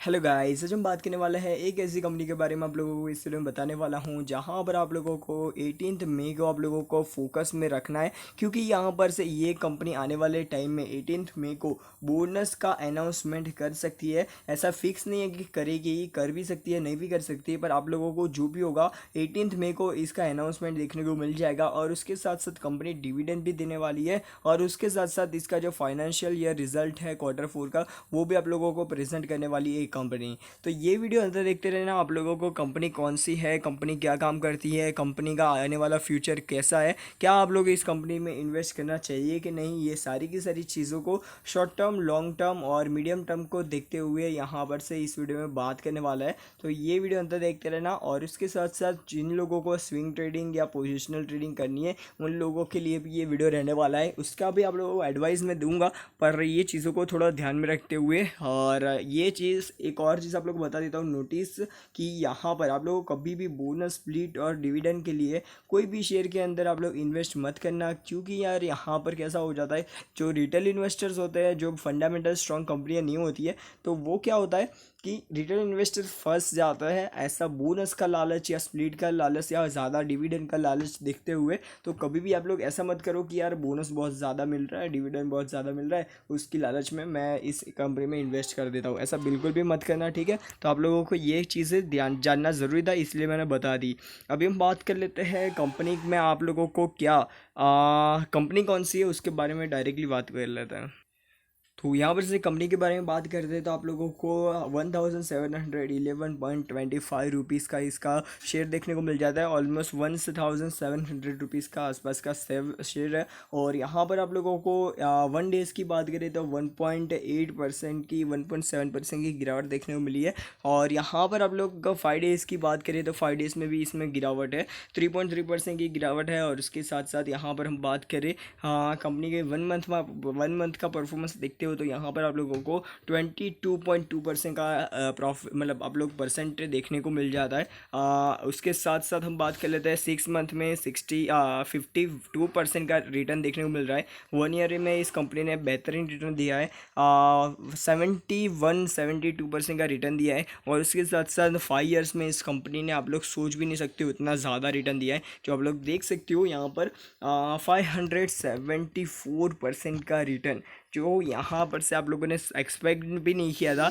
Hello guys, आज हम बात करने वाले हैं एक ऐसी कंपनी के बारे में आप लोगों को इस वीडियो में बताने वाला हूं जहां पर आप लोगों को 18 मई को आप लोगों को फोकस में रखना है, क्योंकि यहां पर से ये कंपनी आने वाले टाइम में 18 मई को बोनस का अनाउंसमेंट कर सकती है। ऐसा फिक्स नहीं है कि करेगी, कर भी सकती है नहीं भी कर सकती है, पर आप लोगों को जो भी होगा 18 मई को इसका अनाउंसमेंट देखने को मिल जाएगा। और उसके साथ साथ कंपनी डिविडेंड भी देने वाली है, और उसके साथ साथ इसका जो फाइनेंशियल ईयर रिजल्ट है क्वार्टर 4 का, वो भी आप लोगों को प्रेजेंट करने वाली है कंपनी। तो ये वीडियो अंदर देखते रहना, आप लोगों को कंपनी कौन सी है, कंपनी क्या काम करती है, कंपनी का आने वाला फ्यूचर कैसा है, क्या आप लोग इस कंपनी में इन्वेस्ट करना चाहिए कि नहीं, ये सारी की सारी चीज़ों को शॉर्ट टर्म, लॉन्ग टर्म और मीडियम टर्म को देखते हुए यहाँ पर से इस वीडियो में बात करने वाला है। तो ये वीडियो अंदर देखते रहना। और इसके साथ साथ जिन लोगों को स्विंग ट्रेडिंग या पोजिशनल ट्रेडिंग करनी है, उन लोगों के लिए भी ये वीडियो रहने वाला है। उसका भी आप लोगों को एडवाइस मैं दूंगा, पर ये चीज़ों को थोड़ा ध्यान में रखते हुए। और ये चीज़, एक और चीज़ आप लोग को बता देता हूँ नोटिस, कि यहाँ पर आप लोगों को कभी भी बोनस, स्प्लिट और डिविडेंड के लिए कोई भी शेयर के अंदर आप लोग इन्वेस्ट मत करना, क्योंकि यार यहाँ पर कैसा हो जाता है, जो रिटेल इन्वेस्टर्स होते हैं, जो फंडामेंटल स्ट्रॉन्ग कंपनियाँ नहीं होती है, तो वो क्या होता है कि रिटेल इन्वेस्टर फंस जाता है ऐसा बोनस का लालच या स्प्लिट का लालच या ज़्यादा डिविडेंड का लालच देखते हुए। तो कभी भी आप लोग ऐसा मत करो कि यार बोनस बहुत ज़्यादा मिल रहा है, डिविडेंड बहुत ज़्यादा मिल रहा है, उसकी लालच में मैं इस कंपनी में इन्वेस्ट कर देता हूँ, ऐसा बिल्कुल भी मत करना, ठीक है। तो आप लोगों को ये चीज़ें ध्यान जानना ज़रूरी था, इसलिए मैंने बता दी। अभी हम बात कर लेते हैं कंपनी में आप लोगों को क्या कंपनी कौन सी है उसके बारे में डायरेक्टली बात कर लेते हैं। तो यहाँ पर से कंपनी के बारे में बात करते हैं तो आप लोगों को 1711.25 रुपीज़ का इसका शेयर देखने को मिल जाता है। ऑलमोस्ट 1700 रुपीज़ का आसपास का शेयर है। और यहाँ पर आप लोगों को 1 डेज़ की बात करें तो 1.8% की 1.7% की गिरावट देखने को मिली है। और यहाँ पर आप लोग 5 डेज़ की बात करें तो 5 डेज़ में भी इसमें गिरावट है, 3.3% की गिरावट है। और उसके साथ साथ यहाँ पर हम बात करें कंपनी के 1 मंथ का परफॉर्मेंस देखते हो तो यहाँ पर आप लोगों को 22.2% का प्रॉफिट, मतलब आप लोग परसेंट देखने को मिल जाता है। उसके साथ साथ हम बात कर लेते हैं 6 मंथ में 52% का रिटर्न देखने को मिल रहा है। 1 ईयर में इस कंपनी ने बेहतरीन रिटर्न दिया है, 72% का रिटर्न दिया है। और उसके साथ साथ 5 ईयर्स में इस कंपनी ने, आप लोग सोच भी नहीं सकते हो उतना ज़्यादा रिटर्न दिया है, जो आप लोग देख सकते हो यहाँ पर 574% का रिटर्न, जो यहाँ पर से आप लोगों ने एक्सपेक्ट भी नहीं किया था।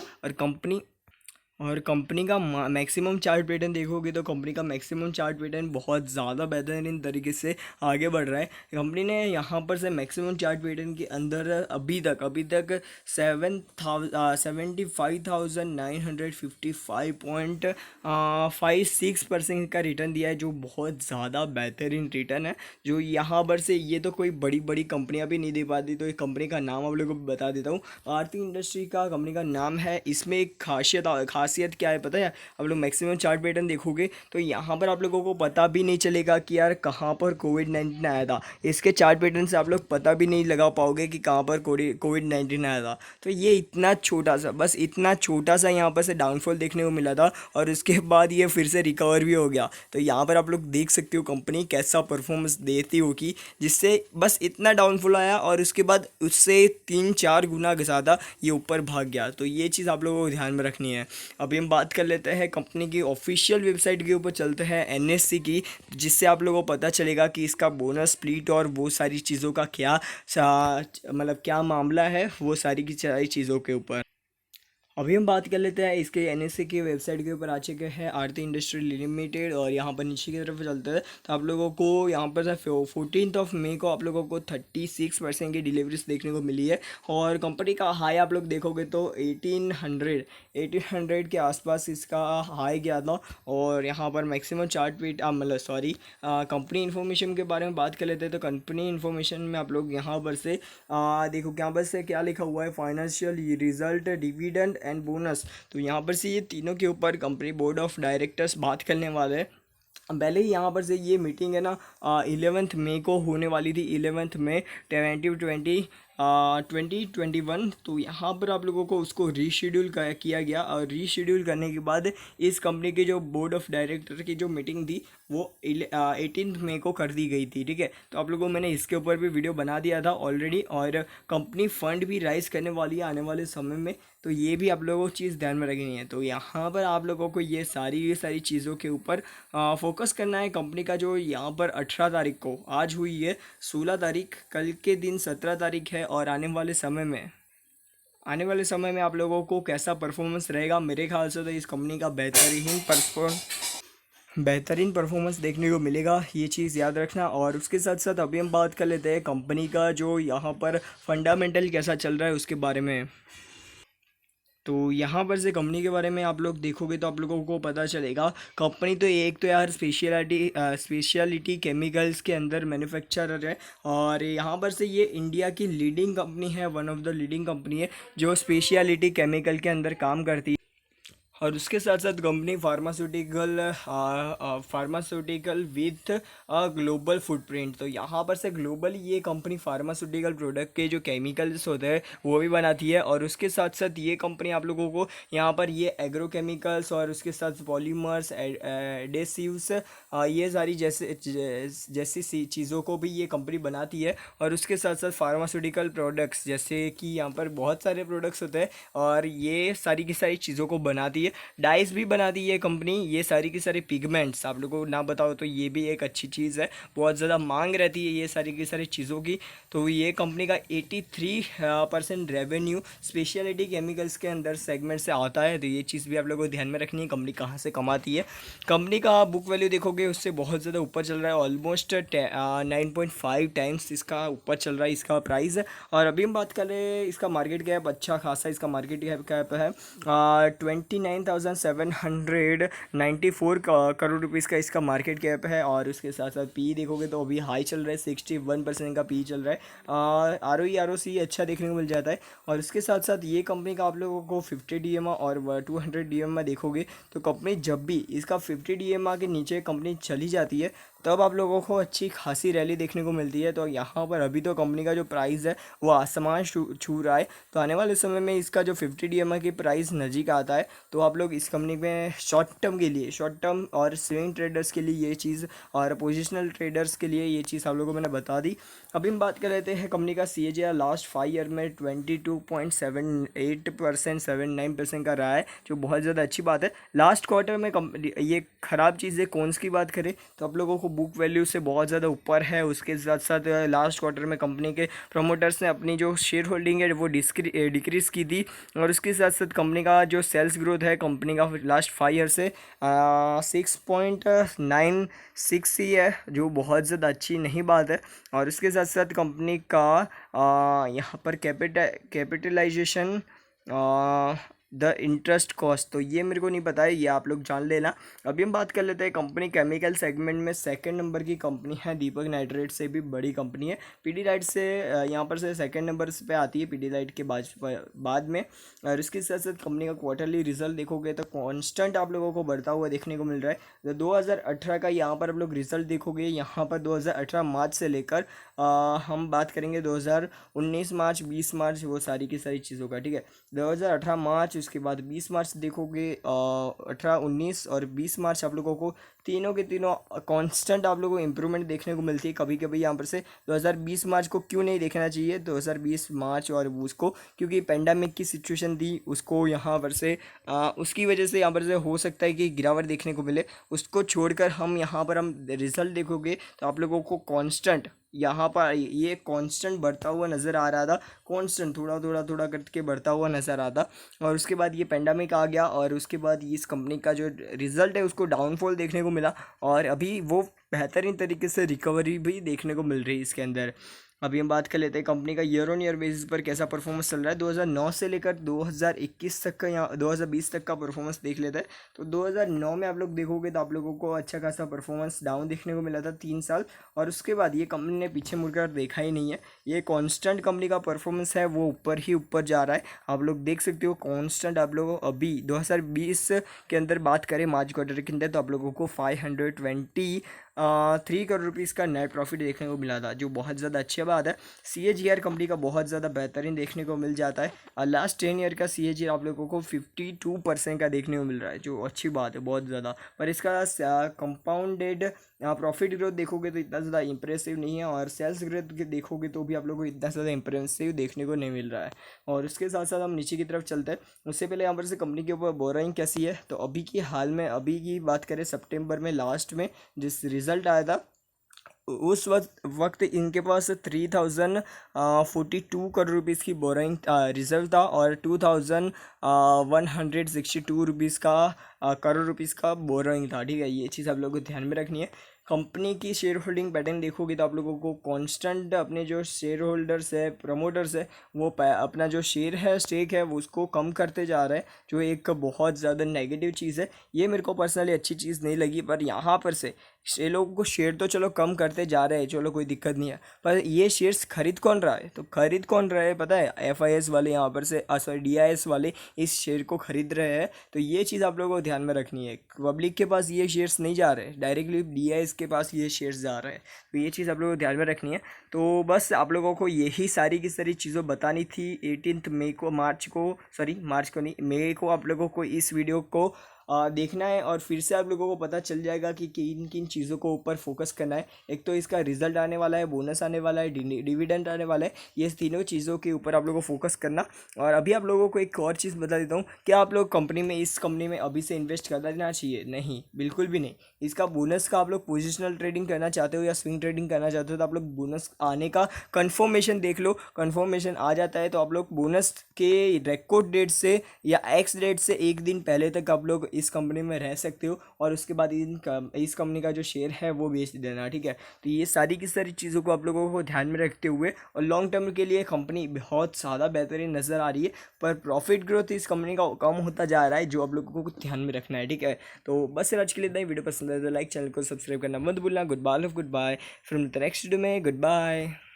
और कंपनी का मैक्सिमम चार्ट पैटर्न देखोगे तो कंपनी का मैक्सिमम चार्ट पैटर्न बहुत ज़्यादा बेहतरीन तरीके से आगे बढ़ रहा है। कंपनी ने यहाँ पर से मैक्सिमम चार्ट पैटर्न के अंदर अभी तक 75,955.56% का रिटर्न दिया है, जो बहुत ज़्यादा बेहतरीन रिटर्न है। जो यहाँ पर से, ये तो कोई बड़ी बड़ी कंपनियाँ भी नहीं दे पाती। तो एक कंपनी का नाम आप लोगों को बता देता हूँ, आरती इंडस्ट्री का कंपनी का नाम है। इसमें एक खासियत क्या है पता है, आप लोग मैक्सिमम चार्ट पैटर्न देखोगे तो यहाँ पर आप लोगों को पता भी नहीं चलेगा कि यार कहाँ पर कोविड-19 आया था। इसके चार्ट पैटर्न से आप लोग पता भी नहीं लगा पाओगे कि कहाँ पर कोविड-19 आया था। तो ये इतना छोटा सा, बस इतना छोटा सा यहाँ पर से डाउनफॉल देखने को मिला था, और उसके बाद ये फिर से रिकवर भी हो गया। तो यहाँ पर आप लोग देख सकते हो कंपनी कैसा परफॉर्मेंस देती होगी, जिससे बस इतना डाउनफॉल आया और उसके बाद उससे 3-4 गुना ज़्यादा ये ऊपर भाग गया। तो ये चीज़ आप लोगों को ध्यान में रखनी है। अभी हम बात कर लेते हैं कंपनी की ऑफिशियल वेबसाइट के ऊपर चलते हैं, एनएससी की, जिससे आप लोगों को पता चलेगा कि इसका बोनस, स्प्लिट और वो सारी चीज़ों का क्या मतलब क्या मामला है, वो सारी की सारी चीज़ों के ऊपर। अभी हम बात कर लेते हैं इसके एनएससी की वेबसाइट के ऊपर आ चुके हैं, आरती इंडस्ट्री लिमिटेड। और यहाँ पर नीचे की तरफ चलते हैं तो आप लोगों को यहाँ पर 14 मई को आप लोगों को 36% की डिलीवरीज देखने को मिली है। और कंपनी का हाई आप लोग देखोगे तो 1800 के आसपास इसका हाई गया था। और यहाँ पर मैक्सिमम चार्ट पीट मतलब सॉरी, कंपनी इन्फॉर्मेशन के बारे में बात कर लेते हैं। तो कंपनी इन्फॉर्मेशन में आप लोग यहाँ पर से देखो, यहाँ पर से क्या लिखा हुआ है, financial result, dividend and bonus. तो यहाँ पर से ये तीनों के ऊपर कंपनी बोर्ड ऑफ डायरेक्टर्स बात करने वाले हैं। पहले ही यहाँ पर से ये मीटिंग है ना 11 मई को होने वाली थी, 11 मई 2020 2021। तो यहाँ पर आप लोगों को उसको रीशेड्यूल किया गया, और रीशेड्यूल करने के बाद इस कंपनी के जो बोर्ड ऑफ डायरेक्टर की जो मीटिंग थी वो 18 मई को कर दी गई थी। ठीक है, तो आप लोगों को मैंने इसके ऊपर भी वीडियो बना दिया था ऑलरेडी, और कंपनी फंड भी राइज करने वाली है आने वाले समय में, तो ये भी आप लोगों को चीज़ ध्यान में रखनी है। तो यहाँ पर आप लोगों को ये सारी चीज़ों के ऊपर फोकस करना है। कंपनी का जो यहाँ पर 18 तारीख को, आज हुई है 16 तारीख, कल के दिन 17 तारीख है, और आने वाले समय में आप लोगों को कैसा परफॉर्मेंस रहेगा, मेरे ख्याल से तो इस कंपनी का बेहतरीन परफॉर्मेंस देखने को मिलेगा, ये चीज़ याद रखना। और उसके साथ साथ अभी हम बात कर लेते हैं कंपनी का जो यहाँ पर फंडामेंटल कैसा चल रहा है उसके बारे में। तो यहाँ पर से कंपनी के बारे में आप लोग देखोगे तो आप लोगों को पता चलेगा, कंपनी तो एक तो यार स्पेशलिटी केमिकल्स के अंदर मैन्युफैक्चरर है, और यहाँ पर से ये इंडिया की लीडिंग कंपनी है, one of the leading company है जो स्पेशलिटी केमिकल के अंदर काम करती है। और उसके साथ साथ company pharmaceutical with global footprint, तो यहाँ पर से ग्लोबली ये कंपनी फार्मास्यूटिकल प्रोडक्ट के जो केमिकल्स होते हैं वो भी बनाती है। और उसके साथ साथ ये कंपनी आप लोगों को यहाँ पर ये एग्रो केमिकल्स और उसके साथ पॉलीमर्स, एडेसिव्स, ये सारी जैसी चीज़ों को भी ये कंपनी बनाती है। और उसके साथ साथ फार्मास्यूटिकल प्रोडक्ट्स, जैसे कि यहाँ पर बहुत सारे प्रोडक्ट्स होते हैं और ये सारी की सारी चीज़ों को बनाती है। डाइस भी बनाती है कंपनी, ये सारी की सारी पिगमेंट्स आप लोगों को ना बताओ तो ये भी एक अच्छी चीज़ है, बहुत ज़्यादा मांग रहती है ये सारी की सारी चीज़ों की। तो ये कंपनी का 83% रेवेन्यू स्पेशलिटी केमिकल्स के अंदर सेगमेंट से आता है, तो ये चीज़ भी आप लोगों को ध्यान में रखनी है कंपनी कहाँ से कमाती है। कंपनी का बुक वैल्यू देखोगे उससे बहुत ज़्यादा ऊपर चल रहा है, ऑलमोस्ट 9.5 टाइम्स इसका ऊपर चल रहा है इसका प्राइस है। और अभी हम बात करें इसका मार्केट कैप, अच्छा खासा इसका मार्केट कैप है 29,794 करोड़ रुपीज़ का इसका मार्केट कैप है। और उसके साथ साथ पी देखोगे तो अभी हाई चल रहा है, 61% का पी चल रहा है। ROE अच्छा देखने को मिल जाता है। और उसके साथ साथ ये कंपनी का आप लोगों को 50 DMA और 200 DMA देखोगे तो कंपनी जब भी इसका 50 DMA के नीचे कंपनी चली जाती है तब आप लोगों को अच्छी खासी रैली देखने को मिलती है। तो यहाँ पर अभी तो कंपनी का जो प्राइस है वो आसमान छू रहा है, तो आने वाले समय में इसका जो 50 DMA की प्राइस नज़दीक आता है तो आप लोग इस कंपनी में शॉर्ट टर्म और स्विंग ट्रेडर्स के लिए ये चीज़, और पोजिशनल ट्रेडर्स के लिए ये चीज़ आप लोगों को मैंने बता दी। अभी हम बात कर लेते हैं कंपनी का CAGR लास्ट 5 ईयर में 22.78% 79% का रहा है, जो बहुत ज़्यादा अच्छी बात है। लास्ट क्वार्टर में ये ख़राब चीज़ है, कौन की बात करें तो आप लोगों को बुक वैल्यू से बहुत ज़्यादा ऊपर है। उसके साथ साथ लास्ट क्वार्टर में कंपनी के प्रमोटर्स ने अपनी जो शेयर होल्डिंग है वो डिक्रीज़ की थी। और उसके साथ साथ कंपनी का जो सेल्स ग्रोथ है कंपनी का लास्ट 5 ईयर से 6.96 ही है, जो बहुत ज़्यादा अच्छी नहीं बात है। और उसके साथ साथ कंपनी का यहाँ पर कैपिटलाइजेशन, द इंटरेस्ट कॉस्ट, तो ये मेरे को नहीं पता है, ये आप लोग जान लेना। अभी हम बात कर लेते हैं कंपनी केमिकल सेगमेंट में सेकंड नंबर की कंपनी है, दीपक नाइट्रेट से भी बड़ी कंपनी है। पीडीलाइट से यहाँ पर से सेकंड नंबर पे आती है पीडीलाइट के बाद में। और इसके साथ साथ कंपनी का क्वार्टरली रिजल्ट देखोगे तो कॉन्स्टेंट आप लोगों को बढ़ता हुआ देखने को मिल रहा है। तो 2018 का यहाँ पर आप लोग रिजल्ट देखोगे, यहाँ पर 2018 मार्च से लेकर हम बात करेंगे 2019 मार्च 20 मार्च, वो सारी की सारी चीज़ों का, ठीक है। 2018 मार्च, उसके बाद 20 मार्च देखोगे, 18 19 और 20 मार्च आप लोगों को तीनों के तीनों कांस्टेंट आप लोगों को इम्प्रूवमेंट देखने को मिलती है। कभी कभी यहाँ पर से 2020 मार्च को क्यों नहीं देखना चाहिए, 2020 मार्च और उसको क्योंकि पेंडेमिक की सिचुएशन थी उसको यहाँ पर से उसकी वजह से यहाँ पर से हो सकता है कि गिरावट देखने को मिले। उसको छोड़कर हम यहाँ पर हम रिज़ल्ट देखोगे तो आप लोगों को कांस्टेंट यहाँ पर ये कांस्टेंट बढ़ता हुआ नज़र आ रहा था, कांस्टेंट थोड़ा करके बढ़ता हुआ नज़र आ रहा। और उसके बाद ये पेंडेमिक आ गया और उसके बाद इस कंपनी का जो रिज़ल्ट है उसको डाउनफॉल देखने को मिला, और अभी वो बेहतरीन तरीके से रिकवरी भी देखने को मिल रही है इसके अंदर। अभी हम बात कर लेते हैं कंपनी का ईयर ऑन ईयर बेसिस पर कैसा परफॉर्मेंस चल रहा है। 2009 से लेकर 2021 तक का या 2020 तक का परफॉर्मेंस देख लेते हैं। तो 2009 में आप लोग देखोगे तो आप लोगों को अच्छा खासा परफॉर्मेंस डाउन देखने को मिला था 3 साल, और उसके बाद ये कंपनी ने पीछे मुड़कर देखा ही नहीं है। ये कांस्टेंट कंपनी का परफॉर्मेंस है, वो ऊपर ही ऊपर जा रहा है, आप लोग देख सकते हो कांस्टेंट। आप लोगों अभी 2020 के अंदर बात करें मार्च क्वार्टर के अंदर तो आप लोगों को 520 3 करोड़ रुपीज़ का नेट प्रॉफिट देखने को मिला था, जो बहुत ज़्यादा अच्छी बात है। CAGR कंपनी का बहुत ज़्यादा बेहतरीन देखने को मिल जाता है, और लास्ट 10 ईयर का CAGR आप लोगों को 52% का देखने को मिल रहा है, जो अच्छी बात है बहुत ज़्यादा। पर इसका कंपाउंडेड प्रॉफिट ग्रोथ देखोगे तो इतना ज़्यादा इंप्रेसिव नहीं है, और सेल्स ग्रोथ देखोगे तो भी आप लोगों को इतना ज़्यादा इंप्रेसिव देखने को नहीं मिल रहा है। और उसके साथ साथ हम नीचे की तरफ चलते हैं। उससे पहले यहाँ पर से कंपनी के ऊपर बोराइंग कैसी है, तो अभी की हाल में, अभी की बात करें सितंबर में लास्ट में जिस रिज़ल्ट आया था, उस वक्त इनके पास 3042 करोड़ रुपीज़ की बोरिंग रिजर्व था, और 2162 रुपीज़ का करोड़ रुपीज़ का बोरिंग था। ठीक है, ये चीज़ आप लोगों को ध्यान में रखनी है। कंपनी की शेयर होल्डिंग पैटर्न देखोगे तो आप लोगों को कांस्टेंट अपने जो शेयर होल्डर्स है, प्रमोटर्स है, वो अपना जो शेयर है, स्टेक है, वो उसको कम करते जा रहे हैं, जो एक बहुत ज़्यादा नेगेटिव चीज़ है। ये मेरे को पर्सनली अच्छी चीज़ नहीं लगी। पर यहाँ पर से ये लोगों को शेयर तो चलो कम करते जा रहे हैं, चलो कोई दिक्कत नहीं है, पर ये शेयर्स खरीद कौन रहा है, तो खरीद कौन रहा है पता है? FIS वाले यहाँ पर से, सॉरी DIS वाले इस शेयर को खरीद रहे हैं। तो ये चीज़ आप लोगों को ध्यान में रखनी है। पब्लिक के पास ये शेयर्स नहीं जा रहे, डायरेक्टली DIS के पास ये शेयर्स जा रहे हैं। तो ये चीज़ आप लोगों को ध्यान में रखनी है। तो बस आप लोगों को यही सारी की सारी चीज़ों बतानी थी। 18 मई को, मार्च को नहीं, मई को आप लोगों को इस वीडियो को देखना है, और फिर से आप लोगों को पता चल जाएगा कि किन किन चीज़ों को ऊपर फोकस करना है। एक तो इसका रिजल्ट आने वाला है, बोनस आने वाला है, डिविडेंड आने वाला है, ये तीनों चीज़ों के ऊपर आप लोगों को फोकस करना। और अभी आप लोगों को एक और चीज़ बता देता हूँ, क्या आप लोग इस कंपनी में अभी से इन्वेस्ट कर देना चाहिए? नहीं, बिल्कुल भी नहीं। इसका बोनस का आप लोग पोजिशनल ट्रेडिंग करना चाहते हो या स्विंग ट्रेडिंग करना चाहते हो, तो आप लोग बोनस आने का कन्फर्मेशन देख लो। कन्फर्मेशन आ जाता है तो आप लोग बोनस के रिकॉर्ड डेट से या एक्स डेट से एक दिन पहले तक आप लोग इस कंपनी में रह सकते हो, और उसके बाद इस कंपनी का जो शेयर है वो बेच देना। ठीक है, तो ये सारी की सारी चीज़ों को आप लोगों को ध्यान में रखते हुए, और लॉन्ग टर्म के लिए कंपनी बहुत ज़्यादा बेहतरीन नज़र आ रही है, पर प्रॉफिट ग्रोथ इस कंपनी का कम होता जा रहा है, जो आप लोगों को ध्यान में रखना है। ठीक है, तो बस आज के लिए इतना ही। वीडियो पसंद आए तो लाइक, चैनल को सब्सक्राइब करना मत भूलना। Good bye from the next video में। Good bye.